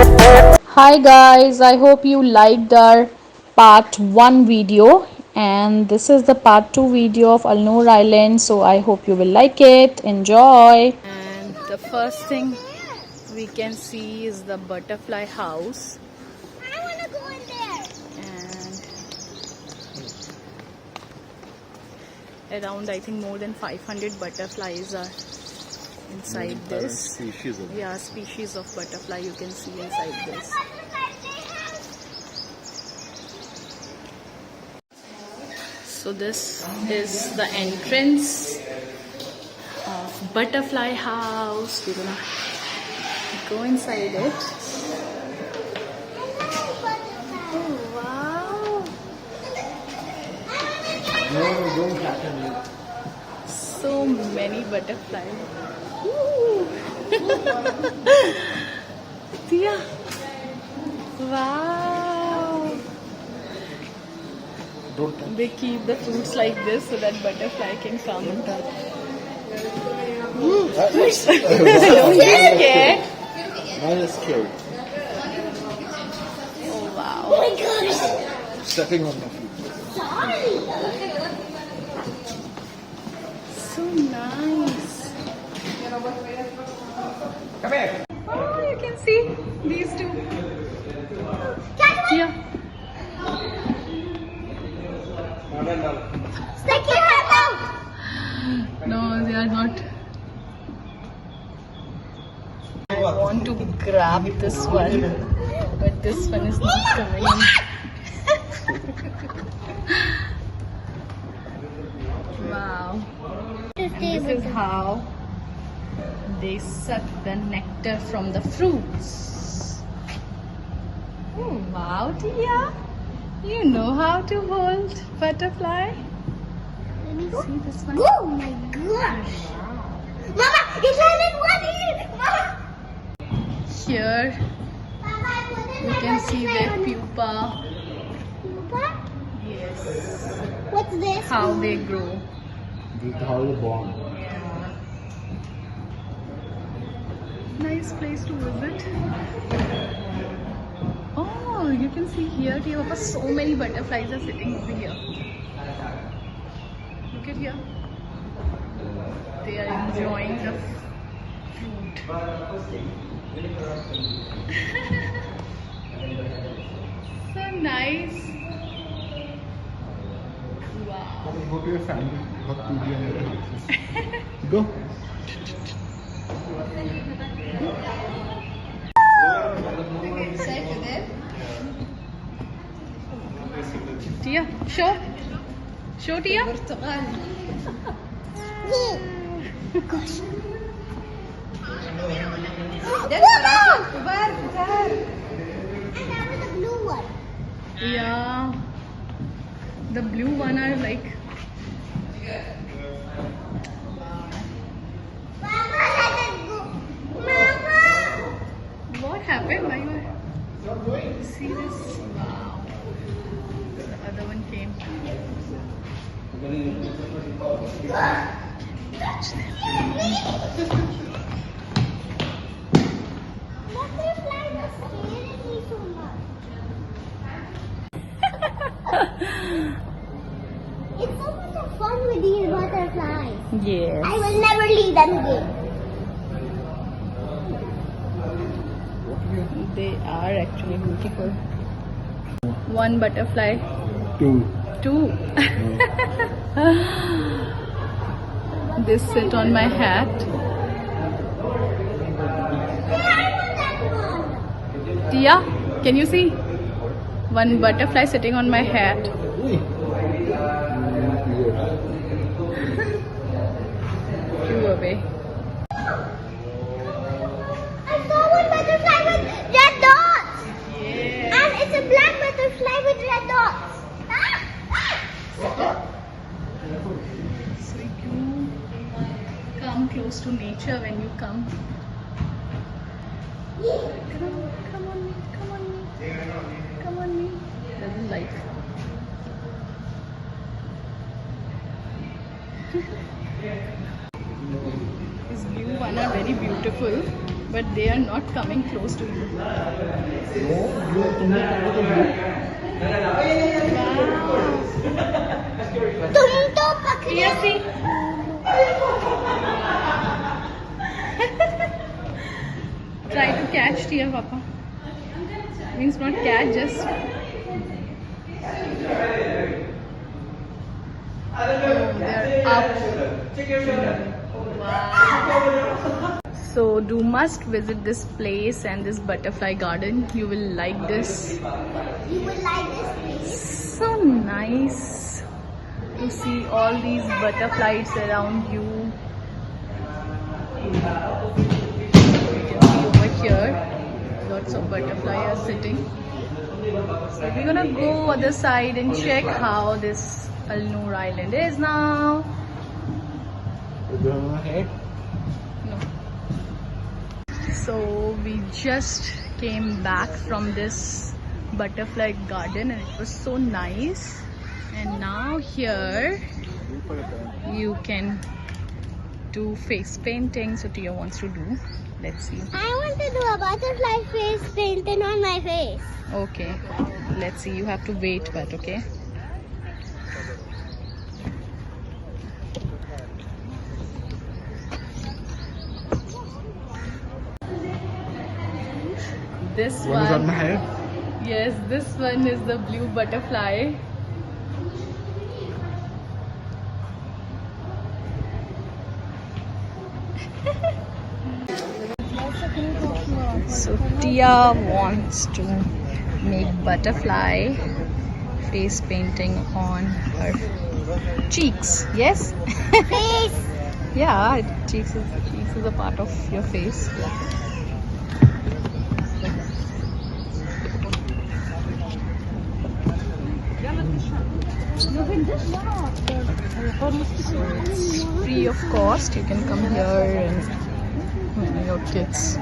Hi guys, I hope you liked our part 1 video, and this is the part 2 video of Noor Island, so I hope you will like it. Enjoy. And the first thing we can see is the butterfly house. I want to go in there. And around, I think, more than 500 butterflies are inside this. Species of butterfly you can see inside this. So this is the entrance of butterfly house. We're gonna go inside it. Oh wow! So many butterflies. Tia! Wow! They keep the fruits like this so that butterfly can come and touch. Don't be scared. Mine is scared. Oh wow! Oh my gosh. Stepping on my feet. Sorry. So nice. Come here. Oh, you can see these two. Tia. Stick your head out. No, they are not. I want to grab this one, but this one is not coming in. Wow. This is how they suck the nectar from the fruits. Oh, wow, Tia. You know how to hold butterfly. Let me See this one? Oh my gosh. Mama, it landed one here. Mama. Here Mama, you can see their pupa. What? Yes. What's this? How they grow. This is how you're born. Yeah. Nice place to visit. Oh, you can see here, dear Papa, so many butterflies are sitting over here. Look at here. They are enjoying the fruit. So nice. Wow. Go to your family. Hug Pooja and your houses. Go. Tia, show. Show, Tia. Gosh. And that was the blue one. Yeah. The blue one are like. Mama, let it go. Mama. What happened? Why you see this? Wow. The other one came. Touch them. Butterfly was scaring me so much. It's so much of fun with these butterflies. Yes. I will never leave them again. They are actually beautiful. One butterfly. Two. Two. They sit on my hat. Tia, can you see? One butterfly sitting on my hat. Flew away. I saw one butterfly with red dots. Yeah. And it's a black butterfly with red dots. So you come close to nature when you come. Come on me, come on me, come on me. Doesn't like. These blue one are very beautiful. but they are not coming close to you. No, blue, तुमने पकड़ो तो blue. तुम तो पकड़े Here, see. Try to catch dear Papa. Means not catch, just. Oh, they're up. Wow. So do must visit this place and this butterfly garden. You will like this. You will like this place. So nice to see all these butterflies around you. You can see over here lots of butterflies are sitting. So we're gonna go other side and check how this Noor Island is now. Head. No. So we just came back from this butterfly garden and it was so nice. And now here you can do face painting. So Tia wants to do. Let's see. I want to do a butterfly face painting on my face. Okay. Let's see. You have to wait, but okay. This One is on my head. Yes, this one is the blue butterfly. So Tia wants to make butterfly face painting on her cheeks. Yes? Face. Yeah, cheeks is a part of your face. It's free of cost. You can come here and your kids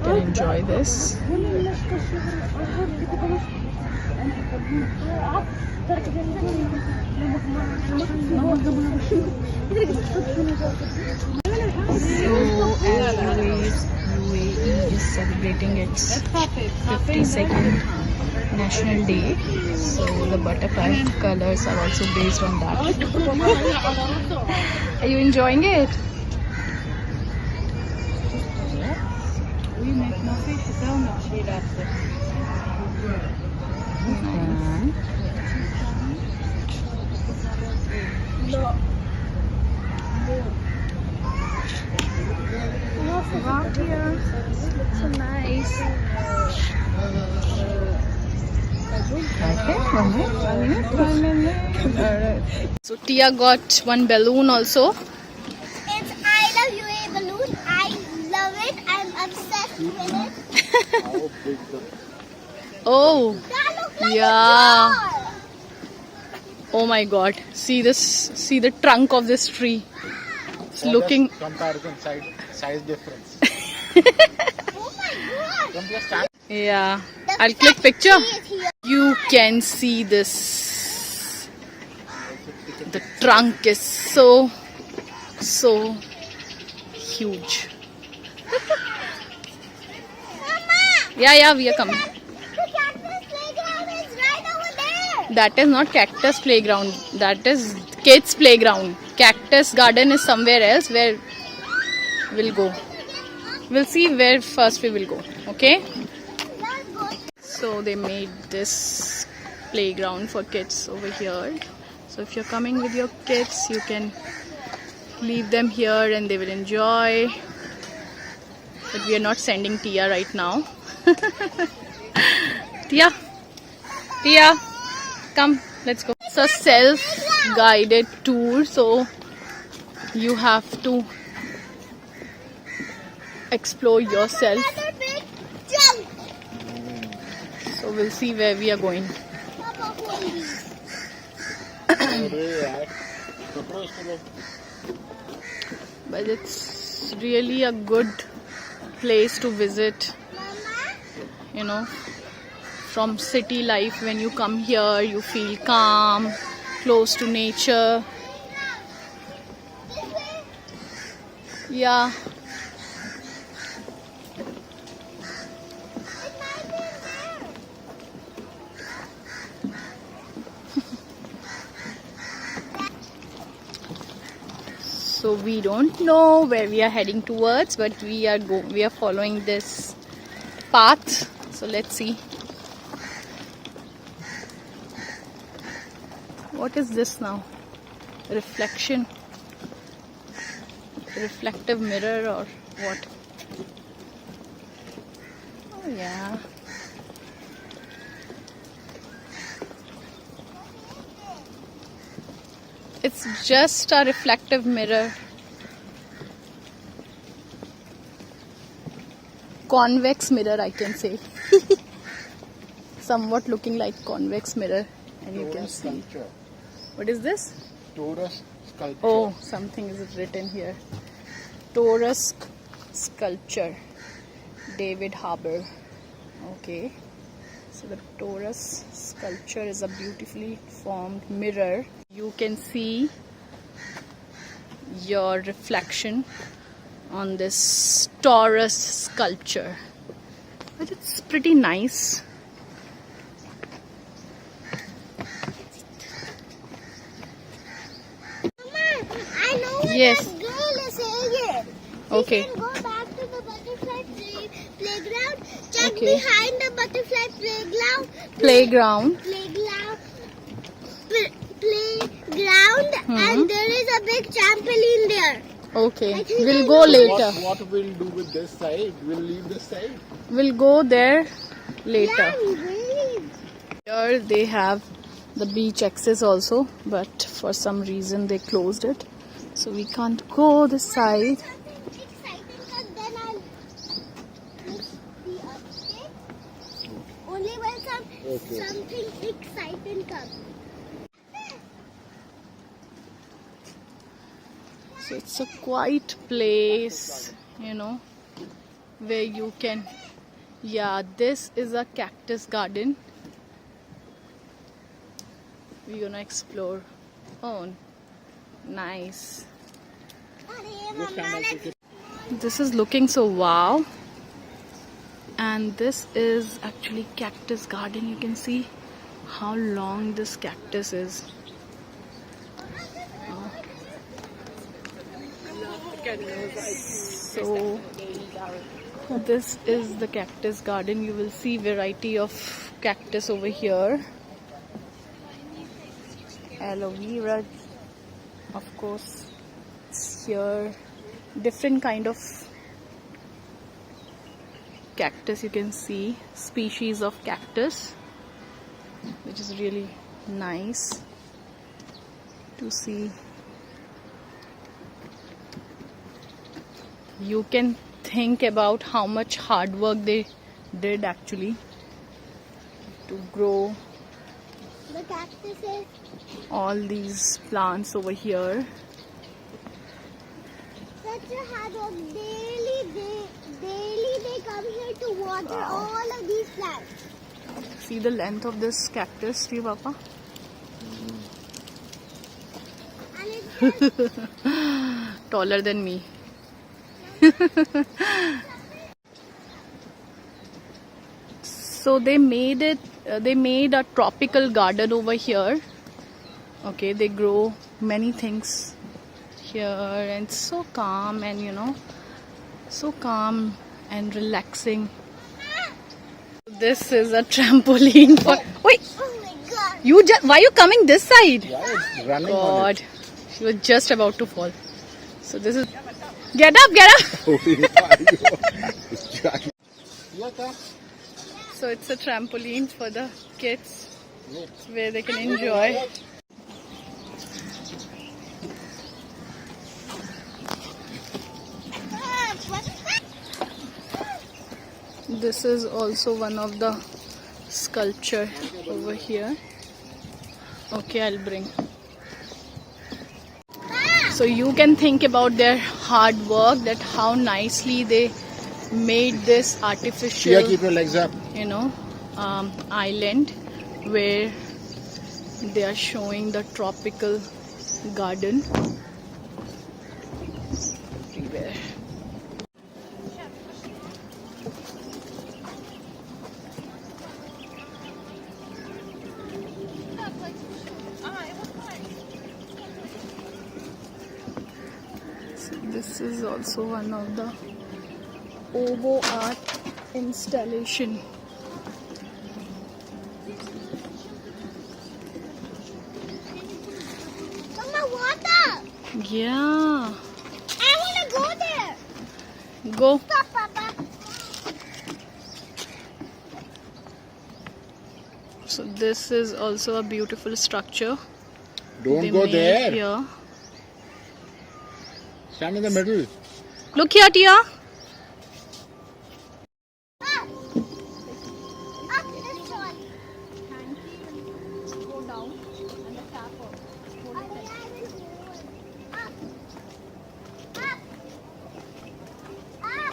can enjoy this. So as UAE is celebrating its 52nd National Day, so the butterfly colors are also based on that. Are you enjoying it? Wow, dear. So nice. So Tia got one balloon also. It's I love UAE balloon. I love it. I'm obsessed with it. Oh, That looks like yeah. a jar. Oh my God! See this? See the trunk of this tree. It's looking. Comparison size difference. Oh my God. Yeah. The I'll click picture. tree is here. You can see this. The trunk is so huge. Mama, Yeah, we are coming. the cactus playground is right over there. That is not Cactus Playground. That is kids playground. Cactus Garden is somewhere else where we'll go. We'll see where first we will go. Okay. Let's go. So they made this playground for kids over here. So if you're coming with your kids, you can leave them here and they will enjoy. But we are not sending Tia right now. Tia, come, let's go. It's a self-guided tour, so you have to explore yourself. Another big jump. So we'll see where we are going. Papa, hold me. But it's really a good place to visit. You know, from city life, when you come here, you feel calm, close to nature. Yeah. So we don't know where we are heading towards, but we are following this path. So let's see. What is this now? Reflection? Reflective mirror or what? Oh yeah. It's just a reflective mirror. Convex mirror, I can say. Somewhat looking like convex mirror. And you can see. Sculpture. What is this? Taurus sculpture. Oh, something is written here. Taurus sculpture. David Harbour. Okay. So the Taurus sculpture is a beautifully formed mirror. You can see your reflection on this Taurus sculpture. But it's pretty nice. I know what Yes. that girl is saying. Okay. We can go back to the butterfly playground. Check Okay. behind the butterfly playground. Playground. Playground, and there is a big trampoline there. Okay. I think We'll I go know. later. What we'll do with this side? We'll leave this side. We'll go there later. Yeah, we will. Here they have the beach access also, but for some reason they closed it. So we can't go this side. Something exciting, but then I'll push the update. Only when something exciting comes. So it's a quiet place, you know, where you can, yeah, this is a cactus garden. We're gonna explore. Oh, nice. This is looking so wow. And this is actually cactus garden. You can see how long this cactus is. So this is the cactus garden. You will see variety of cactus over here. Aloe vera, of course, it's here. Different kind of cactus you can see. Species of cactus, which is really nice to see. You can think about how much hard work they did actually to grow The cactuses. all these plants over here. Such a hard work. Daily they come here to water all of these plants. See the length of this cactus, see, Papa? And it's Taller than me. So they made it. They made a tropical garden over here. Okay, they grow many things here, and it's so calm, and you know, so calm and relaxing. This is a trampoline for. Wait, oh my god. you why are you coming this side? Yeah, it's running on God, it. she was just about to fall. So this is. Get up, get up. So it's a trampoline for the kids where they can enjoy. This is also one of the sculpture over here. Okay, I'll bring. So you can think about their hard work, that how nicely they made this Here, artificial, keep your legs up. you know, island where they are showing the tropical garden everywhere. is also one of the Ovo art installation. Mama, water! Yeah. I want to go there. Go. Stop, Papa. So this is also a beautiful structure. Don't they go made there. Here. Stand in the middle. Look here, Tia. Up. Up this one. Go down and the tap off. Up. Up. Up.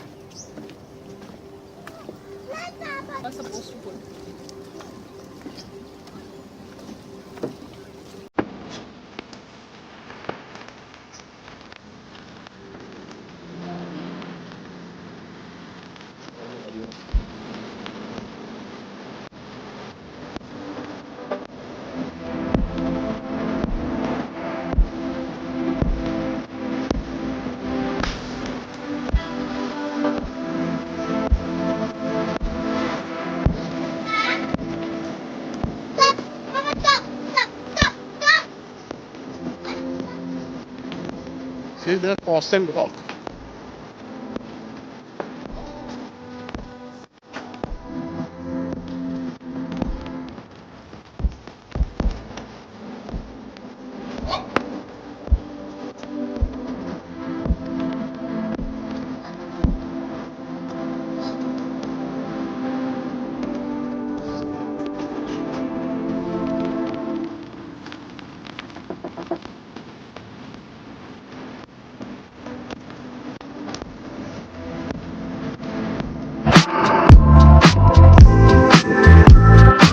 Let Papa. Are supposed to put. Stop. Mama, stop. Stop. Stop. Stop. See the coastal rock.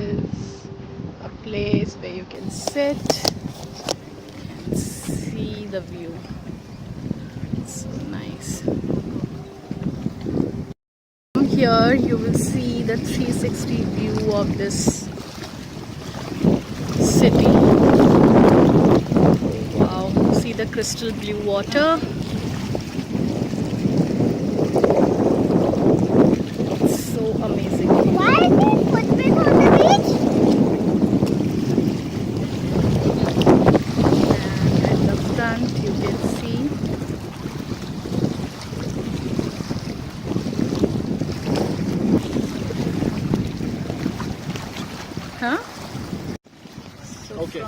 Is a place where you can sit and see the view. It's so nice. From here you will see the 360 view of this city. Wow, see the crystal blue water. It's so amazing. Why is there footprint on the beach? And at the front you can see so Okay.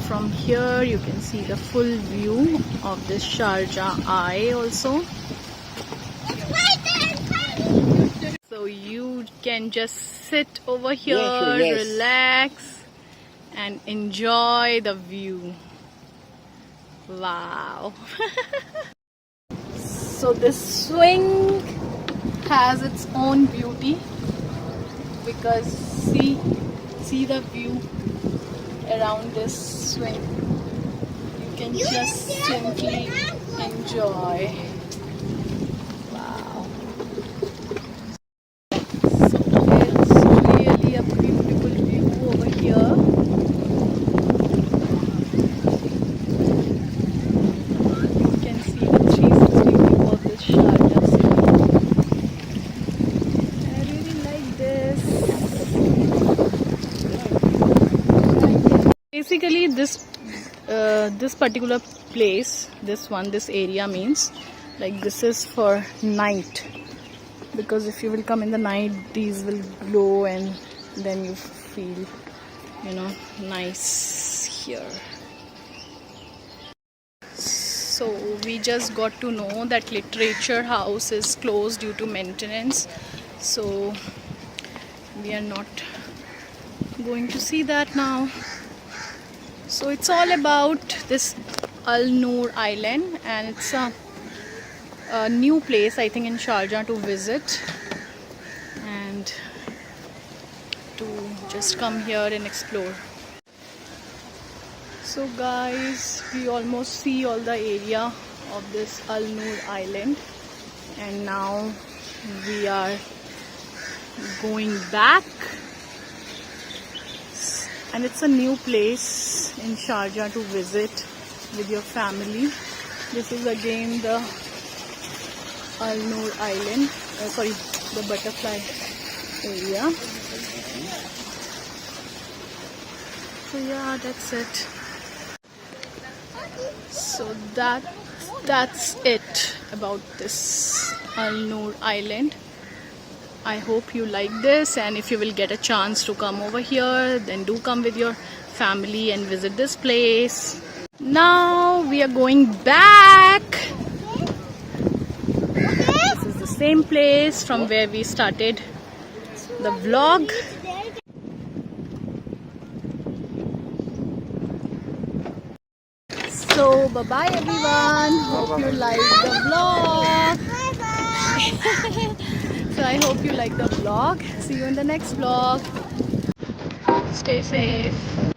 from here you can see the full view of this Sharjah Eye also. Right there, tiny. So you can just sit over here, Yes. relax and enjoy the view. Wow. So this swing has its own beauty because see the view around this swing. You can just simply enjoy. Wow. So it's really a beautiful view over here. You can see the 360 view of this Sharjah city. I really like this. Basically this particular place, this area means like this is for night, because if you will come in the night these will glow and then you feel, you know, nice here. So we just got to know that literature house is closed due to maintenance, so we are not going to see that now. So it's all about this Noor Island, and it's a new place I think in Sharjah to visit and to just come here and explore. So guys, we almost see all the area of this Noor Island, and now we are going back, and it's a new place. in Sharjah to visit with your family. This is again the Noor Island, sorry, the butterfly area. So yeah, that's it. So that's it about this Noor Island. I hope you like this, and if you will get a chance to come over here, then do come with your family and visit this place. Now we are going back. This is the same place from where we started the vlog. So bye bye everyone. Hope you like the vlog. Bye bye. So I hope you like the vlog. See you in the next vlog. Stay safe.